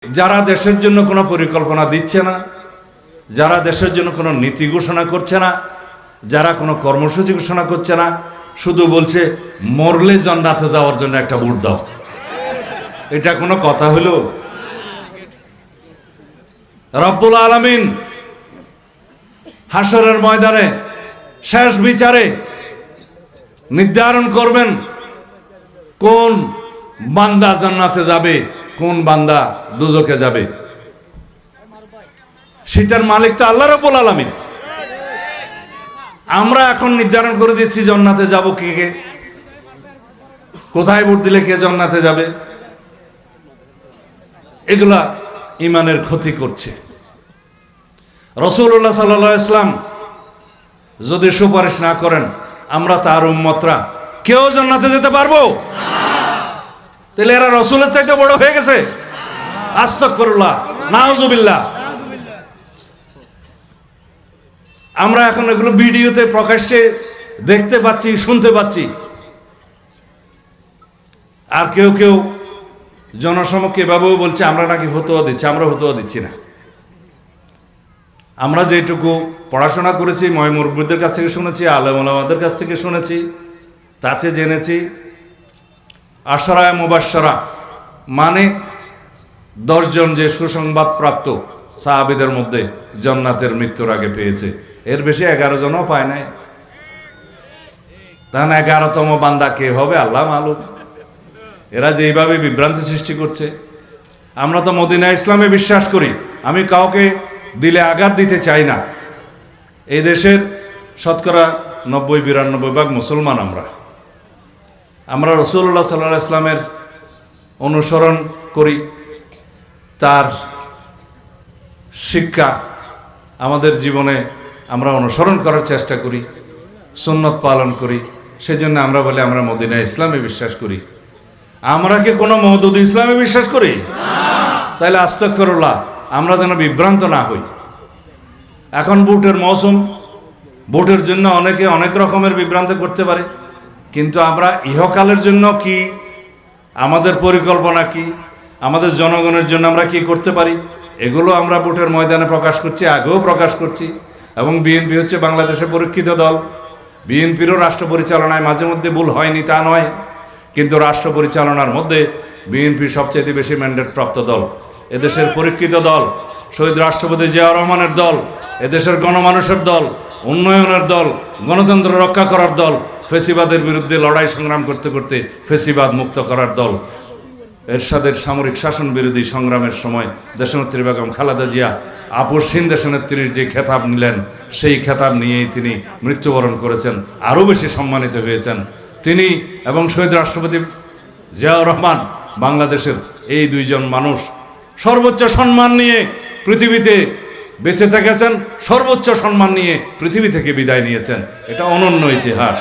যারা দেশের জন্য কোনো পরিকল্পনা দিচ্ছে না, যারা দেশের জন্য কোনো নীতি ঘোষণা করছে না, যারা কোনো কর্মসূচি ঘোষণা করছে না, শুধু বলছে মরলে জান্নাতে যাওয়ার জন্য একটা ভোট দাও। এটা কোনো কথা হলো? রব্বুল আলামিন হাসরের ময়দানে শেষ বিচারে নির্ধারণ করবেন কোন বান্দা জান্নাতে যাবে, কোন বান্দা দুজকে যাবে। সেটার মালিক তো আল্লাহ রাব্বুল আলামিন। আমরা এখন নির্ধারণ করে দিচ্ছি জান্নাতে যাব কে, কোথায় ভোট দিলে কে জান্নাতে যাবে। এগুলা ইমানের ক্ষতি করছে। রাসূলুল্লাহ সাল্লাল্লাহু আলাইহি ওয়াসাল্লাম যদি সুপারিশ না করেন, আমরা তার উম্মতরা কেউ জান্নাতে যেতে পারবো? তাহলে এরা রাসূলের চাইতে বড় হয়ে গেছে? আস্তাগফিরুল্লাহ, নাউজুবিল্লাহ। আমরা এখন এগুলো ভিডিওতে প্রকাশ্যে দেখতে পাচ্ছি, শুনতে পাচ্ছি। আর কেউ কেউ জনসমক্ষে এভাবেও বলছে আমরা নাকি ফতোয়া দিচ্ছি। আমরা ফতোয়া দিচ্ছি না। আমরা যেটুকু পড়াশোনা করেছি, মুরব্বিদের কাছ থেকে শুনেছি, আলেম ওলামাদের কাছ থেকে শুনেছি, তাতে জেনেছি আশরায়ে মুবাশশারা মানে 10 জন যে সুসংবাদ প্রাপ্ত সাহাবীদের মধ্যে জান্নাতের মৃত্যুর আগে পেয়েছে, এর বেশি 11 জনও পায় নাই। তাহলে 11তম বান্দা কে হবে আল্লাহ মালুম। এরা যেইভাবে বিভ্রান্তি সৃষ্টি করছে। আমরা তো মদিনা ইসলামে বিশ্বাস করি। আমি কাউকে দিলে আঘাত দিতে চাই না। এই দেশের শতকরা 90-92 ভাগ মুসলমান। আমরা রাসূলুল্লাহ সাল্লাল্লাহু আলাইহি ওয়াসাল্লামের অনুসরণ করি, তার শিক্ষা আমাদের জীবনে আমরা অনুসরণ করার চেষ্টা করি, সুন্নত পালন করি। সেজন্য আমরা বলি আমরা মদিনা ইসলামে বিশ্বাস করি। আমরা কি কোনো মওদুদ ইসলামে বিশ্বাস করি? তাহলে আস্তাগফিরুল্লাহ, আমরা যেন বিভ্রান্ত না হই। এখন ভোটের মৌসুম, ভোটের জন্য অনেকে অনেক রকমের বিভ্রান্ত করতে পারে, কিন্তু আমরা ইহকালের জন্য কি, আমাদের পরিকল্পনা কি, আমাদের জনগণের জন্য আমরা কি করতে পারি, এগুলো আমরা ভোটের ময়দানে প্রকাশ করছি, আগেও প্রকাশ করছি। এবং বিএনপি হচ্ছে বাংলাদেশের পরীক্ষিত দল। বিএনপিরও রাষ্ট্র পরিচালনায় মাঝে মধ্যে ভুল হয়নি তা নয়, কিন্তু রাষ্ট্র পরিচালনার মধ্যে বিএনপি সবচেয়ে বেশি ম্যান্ডেট প্রাপ্ত দল, এদেশের পরীক্ষিত দল, শহীদ রাষ্ট্রপতি জিয়াউর রহমানের দল, এদেশের গণমানুষের দল, উন্নয়নের দল, গণতন্ত্র রক্ষা করার দল, ফেসিবাদের বিরুদ্ধে লড়াই সংগ্রাম করতে করতে ফেসিবাদ মুক্ত করার দল। এরশাদের সামরিক শাসন বিরোধী সংগ্রামের সময় দেশনেত্রী বেগম খালেদা জিয়া আপসহীন দেশনেত্রীর যে খেতাব নিলেন, সেই খেতাব নিয়েই তিনি মৃত্যুবরণ করেছেন। আরও বেশি সম্মানিত হয়েছেন তিনি এবং শহীদ রাষ্ট্রপতি জিয়াউর রহমান। বাংলাদেশের এই 2 জন মানুষ সর্বোচ্চ সম্মান নিয়ে পৃথিবীতে বেঁচে থেকেছেন, সর্বোচ্চ সম্মান নিয়ে পৃথিবী থেকে বিদায় নিয়েছেন। এটা অনন্য ইতিহাস।